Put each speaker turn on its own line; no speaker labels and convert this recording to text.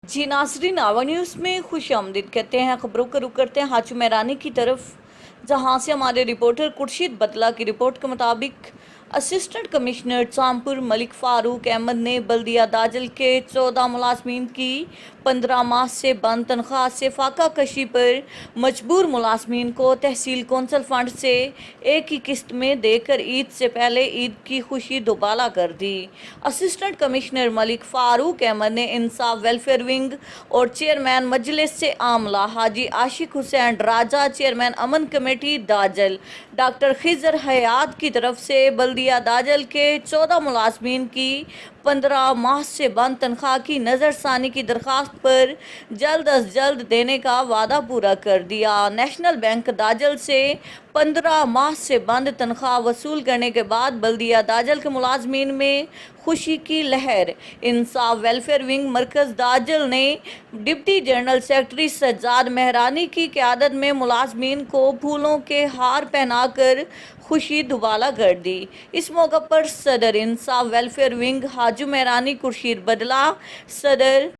जी नाजरीन, आवा न्यूज़ में खुश आमदीद कहते हैं। खबरों का रुख करते हैं हाचू मैरानी की तरफ, जहां से हमारे रिपोर्टर खुर्शीद बदला की रिपोर्ट के मुताबिक असिस्टेंट कमिश्नर चामपुर मलिक फारूक अहमद ने बल्दिया दाजल के 14 मुलाजमीन की 15 माह से बंद तनख्वाह से फाका कशी पर मजबूर मुलाजमीन को तहसील कौंसल फंड से एक ही किस्त में देकर ईद से पहले ईद की खुशी दुबाला कर दी। असिस्टेंट कमिश्नर मलिक फारूक अहमद ने इंसाफ वेलफेयर विंग और चेयरमैन मजलिस से आमला हाजी आशिक हुसैन राजा, चेयरमैन अमन कमेटी दाजल डॉक्टर खिजर हयात की तरफ से बल्दिया दाजल के 14 मुलाजमीन की 15 माह से बंद तनख्वाह की नज़रसानी की दरख्वास्त पर जल्द अज जल्द देने का वादा पूरा कर दिया। नेशनल बैंक दाजल से 15 माह से बंद तनख्वाह वसूल करने के बाद बल्दिया दाजल के मुलाजमीन में खुशी की लहर। इंसाफ वेलफेयर विंग मरकज़ दाजल ने डिप्टी जनरल सेक्रेटरी सज्जाद मेहरानी की क़यादत में मुलाजमीन को फूलों के हार पहनाकर खुशी दुबाला कर दी। इस मौके पर सदर इंसाफ वेलफेयर विंग हाजू मेहरानी खुर्शीद बदला, सदर